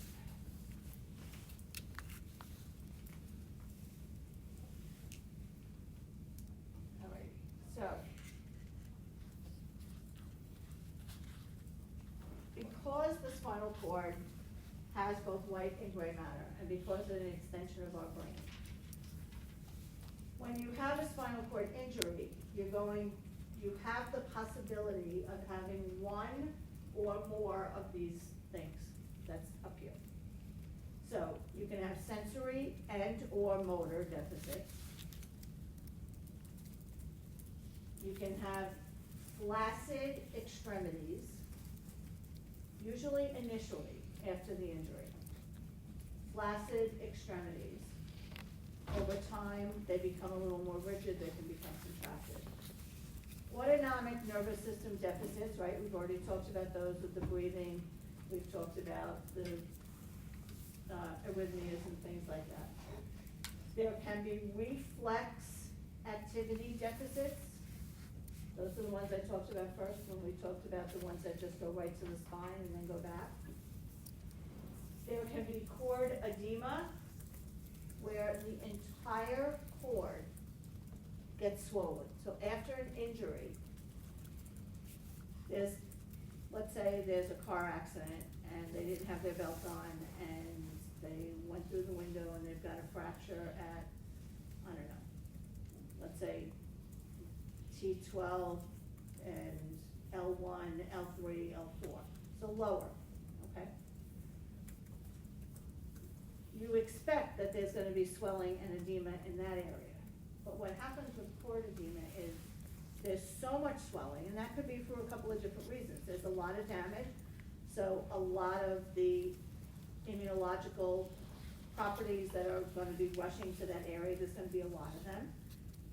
All right, so because the spinal cord has both white and gray matter, and because it's an extension of our brain, when you have a spinal cord injury, you have the possibility of having one or more of these things that's up here. So you can have sensory and or motor deficits. You can have flaccid extremities, usually initially after the injury. Flaccid extremities. Over time, they become a little more rigid, they can become contracted. Autonomic nervous system deficits, right? We've already talked about those with the breathing. We've talked about the arrhythmias and things like that. There can be reflex activity deficits. Those are the ones I talked about first when we talked about the ones that just go right to the spine and then go back. There can be cord edema, where the entire cord gets swollen. So after an injury, let's say there's a car accident and they didn't have their belt on and they went through the window and they've got a fracture at, I don't know, let's say T12 and L1, L3, L4, so lower, okay? You expect that there's going to be swelling and edema in that area. But what happens with cord edema is there's so much swelling, and that could be for a couple of different reasons. There's a lot of damage, so a lot of the immunological properties that are going to be rushing to that area, there's going to be a lot of them.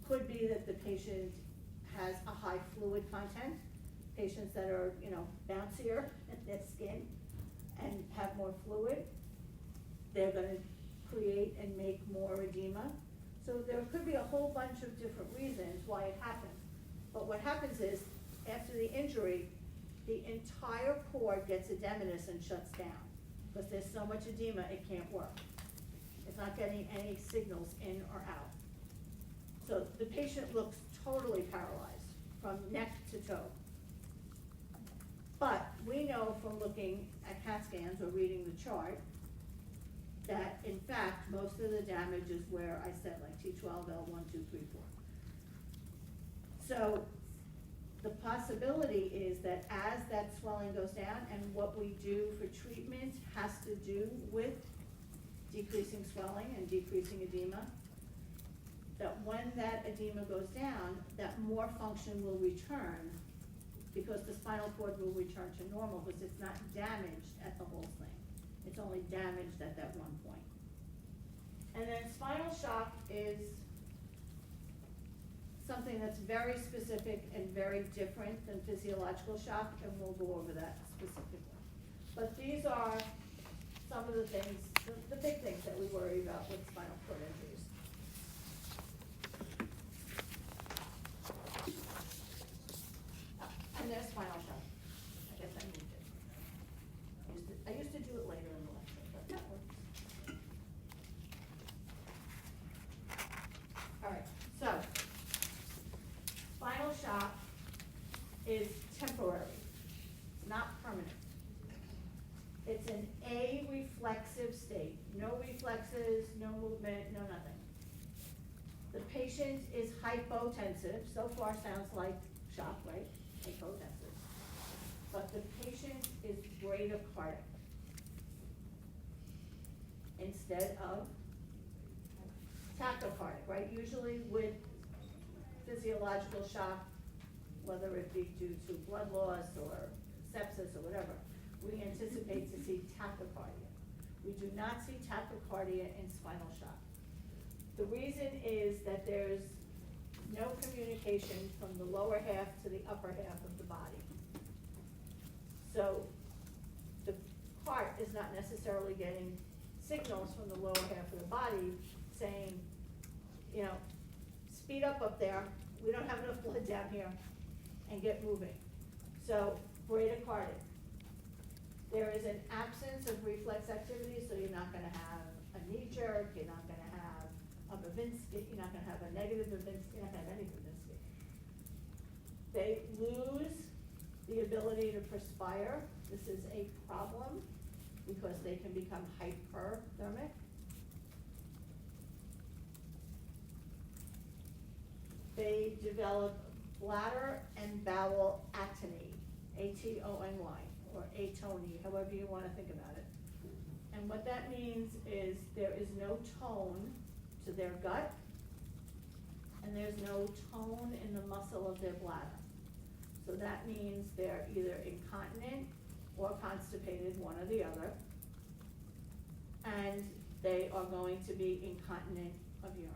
Could be that the patient has a high fluid content, patients that are, bouncier in their skin and have more fluid. They're going to create and make more edema. So there could be a whole bunch of different reasons why it happens. But what happens is, after the injury, the entire cord gets edematous and shuts down, because there's so much edema, it can't work. It's not getting any signals in or out. So the patient looks totally paralyzed from neck to toe. But we know from looking at CAT scans or reading the chart that in fact, most of the damage is where I said like T12, L1, 2, 3, 4. So the possibility is that as that swelling goes down, and what we do for treatment has to do with decreasing swelling and decreasing edema, that when that edema goes down, that more function will return, because the spinal cord will return to normal, because it's not damaged at the whole thing. It's only damaged at that one point. And then spinal shock is something that's very specific and very different than physiological shock, and we'll go over that specifically. But these are some of the things, the big things that we worry about with spinal cord injuries. And there's spinal shock. I guess I moved it. I used to do it later in the lecture, but that works. All right, so spinal shock is temporary, it's not permanent. It's an a-reflexive state. No reflexes, no movement, no nothing. The patient is hypotensive. So far sounds like shock, right? Hypotensive. But the patient is bradycardic instead of tachycardic, right? Usually with physiological shock, whether it be due to blood loss or sepsis or whatever, we anticipate to see tachycardia. We do not see tachycardia in spinal shock. The reason is that there's no communication from the lower half to the upper half of the body. So the heart is not necessarily getting signals from the lower half of the body saying, you know, speed up there, we don't have enough blood down here, and get moving. So bradycardic. There is an absence of reflex activity, so you're not gonna have a knee jerk, you're not gonna have a Babinski, you're not gonna have a negative Babinski, you're not gonna have any Babinski. They lose the ability to perspire. This is a problem because they can become hyperthermic. They develop bladder and bowel atony, A-T-O-N-Y, or atony, however you want to think about it. And what that means is there is no tone to their gut, and there's no tone in the muscle of their bladder. So that means they're either incontinent or constipated, one or the other, and they are going to be incontinent of urine.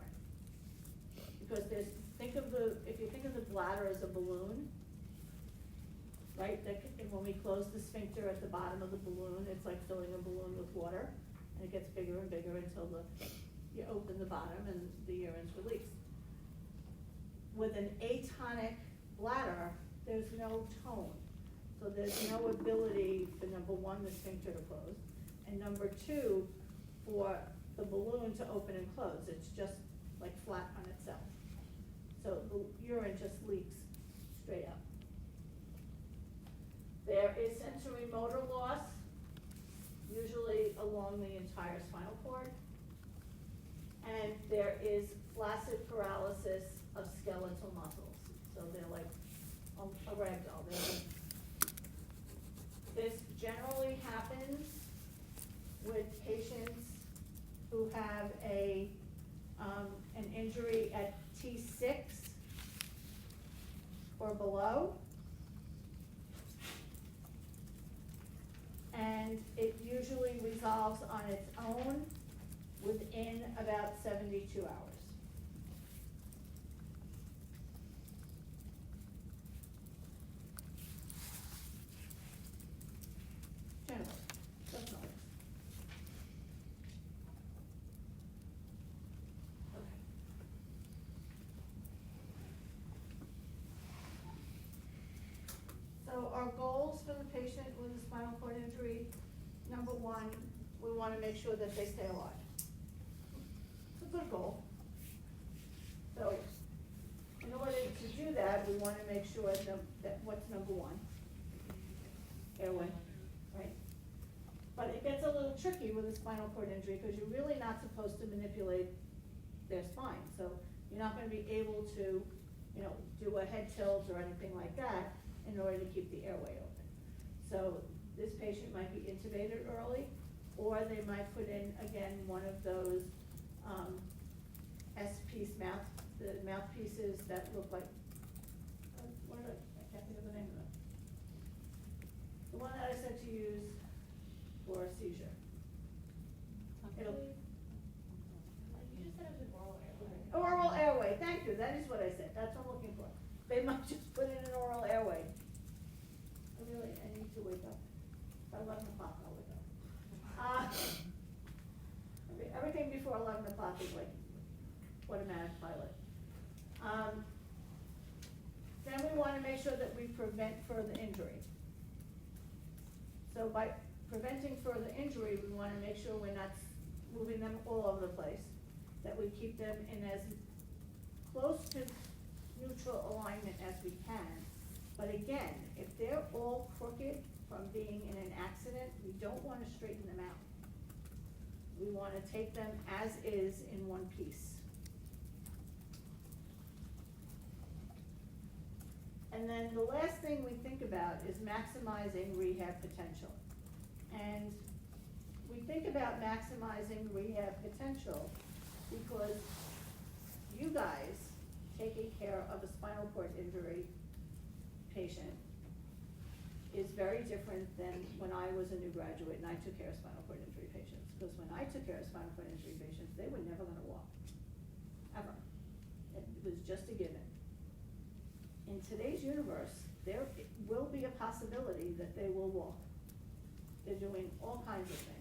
Because there's, if you think of the bladder as a balloon, right, when we close the sphincter at the bottom of the balloon, it's like filling a balloon with water, and it gets bigger and bigger until you open the bottom and the urine's released. With an atonic bladder, there's no tone. So there's no ability for, number one, the sphincter to close, and number two, for the balloon to open and close. It's just like flat on itself. So the urine just leaks straight up. There is sensory motor loss, usually along the entire spinal cord. And there is flaccid paralysis of skeletal muscles. So they're like a rag doll. This generally happens with patients who have an injury at T6 or below. And it usually resolves on its own within about 72 hours. Generally, that's not it. Okay. goals for the patient with a spinal cord injury, number one, we wanna make sure that they stay alive. It's a good goal. So, in order to do that, we wanna make sure that what's number one? Airway, right? But it gets a little tricky with a spinal cord injury, because you're really not supposed to manipulate their spine. So you're not gonna be able to, do a head tilt or anything like that in order to keep the airway open. So this patient might be intubated early, or they might put in, again, one of those, S-piece the mouthpieces that look like, I can't think of the name of them. The one that I said to use for a seizure. It'll, You just said it was an oral airway. oral airway, thank you, that is what I said, that's what I'm looking for. They might just put in an oral airway. I need to wake up. By 11 o'clock, I'll wake up. Everything before 11 o'clock is like automatic pilot. Then we wanna make sure that we prevent further injury. So by preventing further injury, we wanna make sure we're not moving them all over the place, that we keep them in as close to neutral alignment as we can. But again, if they're all crooked from being in an accident, we don't wanna straighten them out. We wanna take them as is in one piece. And then the last thing we think about is maximizing rehab potential. And we think about maximizing rehab potential because you guys taking care of a spinal cord injury patient is very different than when I was a new graduate and I took care of spinal cord injury patients. Because when I took care of spinal cord injury patients, they were never gonna walk, ever. It was just a given. In today's universe, there will be a possibility that they will walk. They're doing all kinds of things.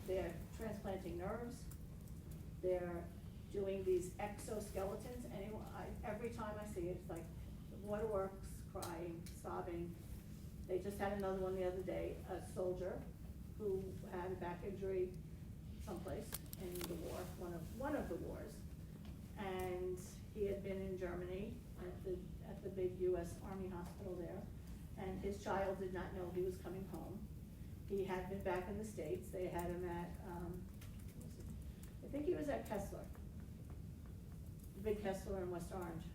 They're transplanting nerves, they're doing these exoskeletons. Every time I see it, it's like waterworks, crying, sobbing. They just had another one the other day, a soldier who had a back injury someplace in the war, one of the wars. And he had been in Germany at the big US Army hospital there, and his child did not know he was coming home. He had been back in the States. They had him at, I think he was at Kessler, the big Kessler in West Orange.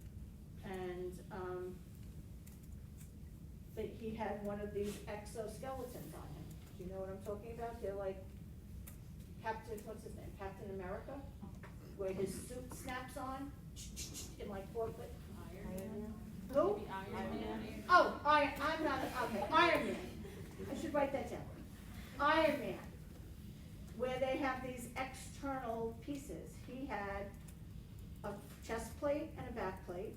And he had one of these exoskeletons on him. Do you know what I'm talking about? They're like what's his name? Captain America, where his suit snaps on in like 4 foot. Iron Man. Who? Maybe Iron Man. Oh, I'm not, okay, Iron Man. I should write that down. Iron Man, where they have these external pieces. He had a chest plate and a back plate,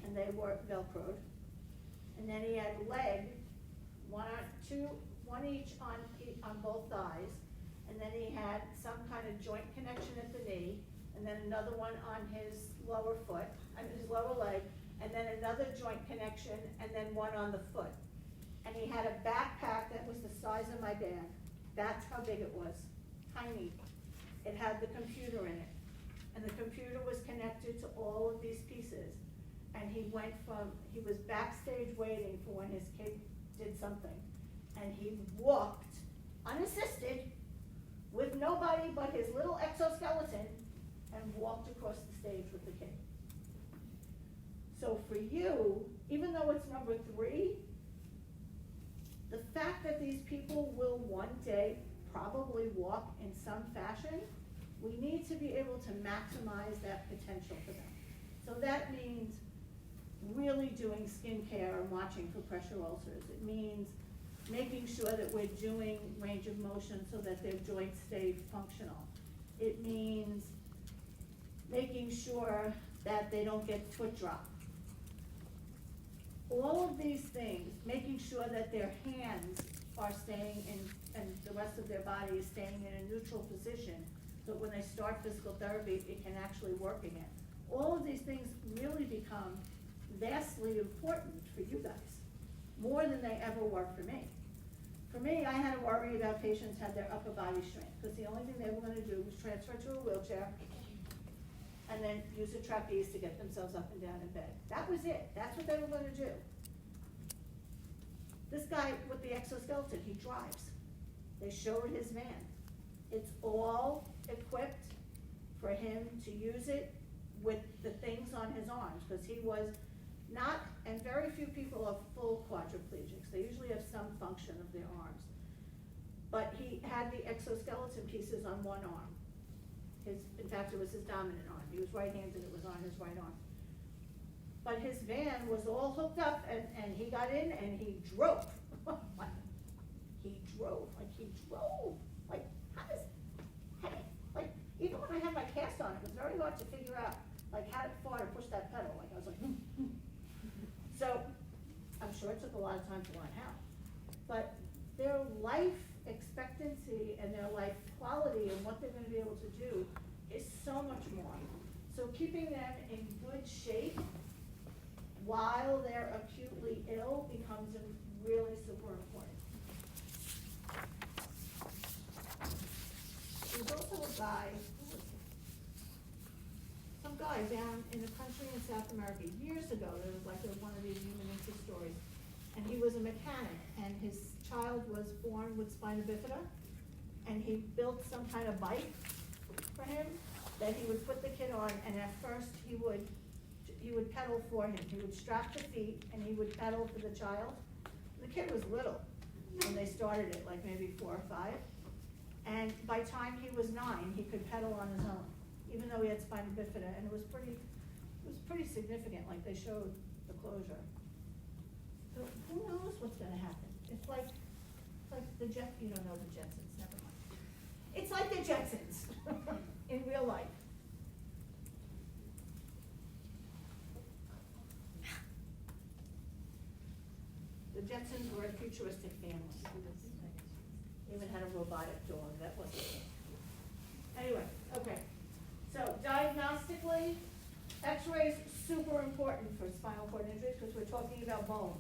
and they were Velcroed. And then he had leg, one each on both thighs. And then he had some kind of joint connection at the knee, and then another one on his lower foot, his lower leg, and then another joint connection, and then one on the foot. And he had a backpack that was the size of my bag. That's how big it was, tiny. It had the computer in it. And the computer was connected to all of these pieces. And he was backstage waiting for when his kid did something. And he walked, unassisted, with nobody but his little exoskeleton, and walked across the stage with the kid. So for you, even though it's number 3, the fact that these people will one day probably walk in some fashion, we need to be able to maximize that potential for them. So that means really doing skincare and watching for pressure ulcers. It means making sure that we're doing range of motion so that their joints stay functional. It means making sure that they don't get foot drop. All of these things, making sure that their hands are staying in, and the rest of their body is staying in a neutral position, so when they start physical therapy, it can actually work again. All of these things really become vastly important for you guys. more than they ever were for me. For me, I had to worry about patients had their upper body strength, because the only thing they were gonna do was transfer to a wheelchair and then use a trapeze to get themselves up and down in bed. That was it, that's what they were gonna do. This guy with the exoskeleton, he drives. They showed his van. It's all equipped for him to use it with the things on his arms, because he was not, and very few people are full quadriplegics. They usually have some function of their arms. But he had the exoskeleton pieces on one arm. In fact, it was his dominant arm. He was right-handed, it was on his right arm. But his van was all hooked up, and he got in and he drove. Like, even when I had my cast on, it was very hard to figure out, like, how far to push that pedal. Like, I was like, So, I'm sure it took a lot of time to learn how. But their life expectancy and their life quality and what they're gonna be able to do is so much more. So keeping them in good shape while they're acutely ill becomes really super important. There's also a guy, some guy down in the country in South America, years ago, there was like one of these human interest stories, and he was a mechanic, and his child was born with spina bifida, and he built some kind of bike for him that he would put the kid on, and at first he would pedal for him. He would strap the feet and he would pedal for the child. The kid was little when they started it, like maybe 4 or 5. And by the time he was 9, he could pedal on his own, even though he had spina bifida, and it was pretty significant, like they showed the closure. So who knows what's gonna happen? It's like you don't know the Jetsons, never mind. It's like the Jetsons in real life. The Jetsons were a futuristic family. They even had a robotic dog, that wasn't it. Anyway, okay. So diagnostically, X-rays super important for spinal cord injuries because we're talking about bone.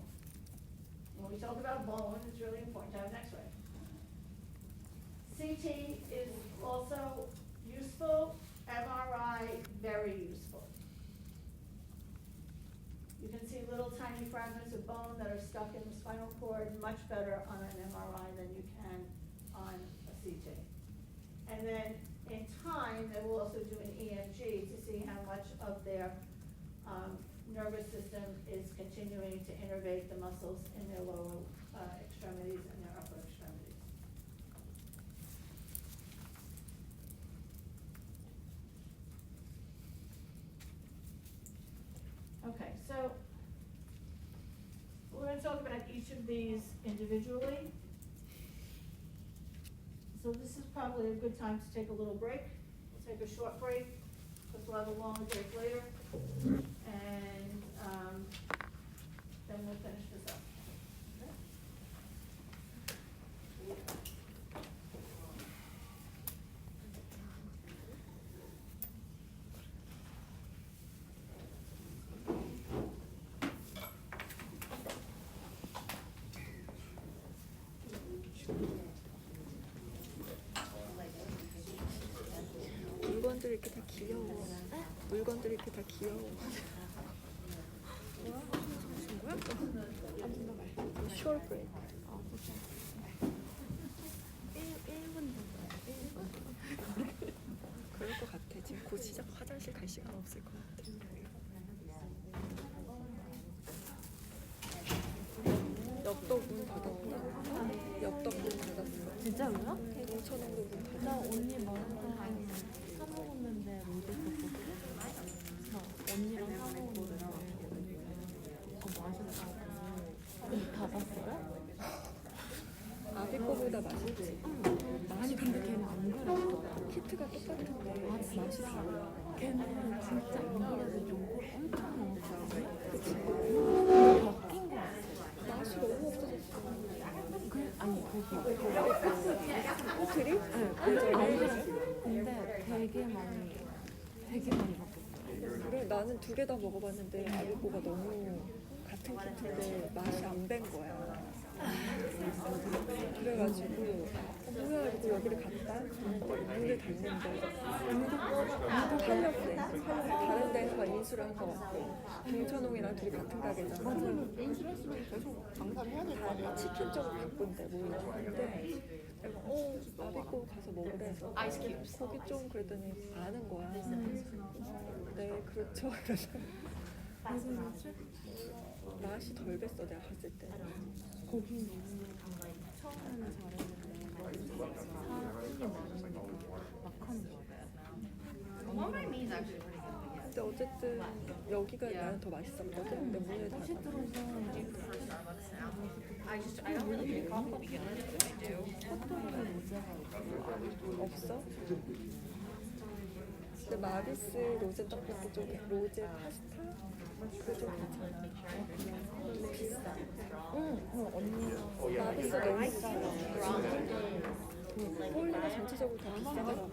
When we talk about bone, it's really important to have an X-ray. CT is also useful, MRI, very useful. You can see little tiny fragments of bone that are stuck in the spinal cord much better on an MRI than you can on a CT. And then in time, they will also do an EMG to see how much of their nervous system is continuing to innervate the muscles in their lower extremities and their upper extremities. Okay, so we're going to talk about each of these individually. So this is probably a good time to take a little break. We'll take a short break because we'll have a long break later. And then we'll finish this up. 물건들이 이렇게 다 귀여워. 물건들이 이렇게 다 귀여워. 뭐야? 무슨 거야? 숄 브레이크. 1분 정도. 1분. 그럴 것 같아. 지금 곧 시작 화장실 갈 시간 없을 것 같아. 엽떡 문 닫았구나. 엽떡 문 닫았어. 진짜로요? 5,000원도 문 닫았어. 나 언니 말한 사 먹었는데 로드코코. 언니랑 사 먹었는데 맛있다고 닫았어요? 아비 거보다 맛있지? 아니 근데 걔는 안 그랬어. 키트가 똑같은데 맛이 달라. 걔는 진짜 인기에서 요걸 엄청 먹었거든요. 그치? 바뀐 거 같아. 맛이 너무 없어졌어. 아니 거기 호텔이? 네, 근데 되게 많이 바뀌었어요. 그래, 나는 2개 다 먹어봤는데 아비 거가 너무 같은 같은 키트인데 맛이 안 밴 거야. 그래가지고 뭐야 이러고 여기를 갔다 갔는데 문을 닫는데 살렸대. 다른 데서 인수를 한 거 같고 김천홍이랑 둘이 같은 가게잖아. 인수를 했으면 계속 장사를 해야 될 거 아니야? 치킨 쪽으로 바꾼대 뭐 이러는데 내가 아비꼬 가서 먹으래. 거기 좀 그랬더니 아는 거야. 네 그렇죠. 그래서 맛이 덜 뱄어 내가 갔을 때. 거기 처음에는 잘했는데 근데 어쨌든 여기가 나는 더 맛있었거든. 근데 문을 닫아. 없어? 근데 마비스 로제 떡볶이 쪽에 로제 파스타 그쪽 괜찮아. 근데 비싸. 마비스 너무 비싸. 폴리가 전체적으로 다 비싸더라고.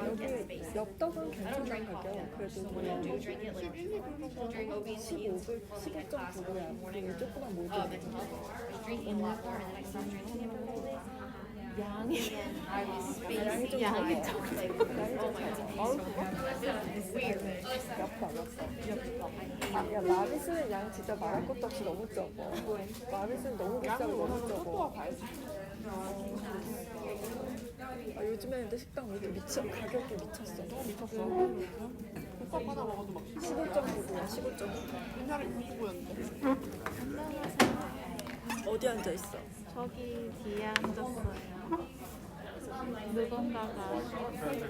여기 엽떡은 괜찮은 가격. 그래도 15불, 11.9불이야. 그 조그만 모드. 양이 좀 작아. 양이 좀 작아. 야 마비스는 양 진짜 말할 것도 없이 너무 적어. 마비스는 너무 비싸고 너무 적어. 요즘에 근데 식당 왜 이렇게 가격이 미쳤어. 국밥 하나 먹어도 막 15.9불이야 15.9불. 옛날에 99였는데. 어디 앉아있어? 저기 뒤에 앉았어요. 누군가가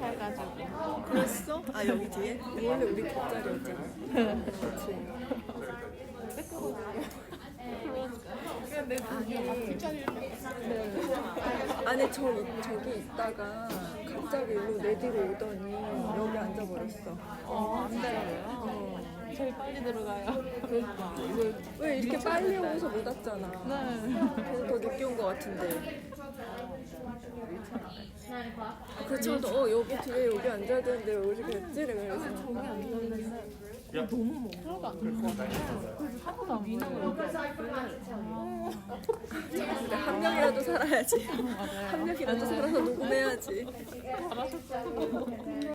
해가지고. 그랬어? 아 여기 뒤에? 원래 우리 뒷자리였잖아. 그렇지. 아니 저기 있다가 갑자기 일로 내 뒤로 오더니 여기 앉아버렸어. 안 돼요. 제일 빨리 들어가요. 왜 이렇게 빨리 오서 못 왔잖아. 그래서 더 늦게 온 것 같은데. 그렇죠. 여기 뒤에 여기 앉아야 되는데 왜 이렇게 했지? 그래서 저기 앉았는데 너무 먹으러가 안 될 것 같아요. 그래서 하나도 안 보여요. 근데 한 명이라도 살아야지. 한 명이라도 살아서 녹음해야지. 잘하셨어요.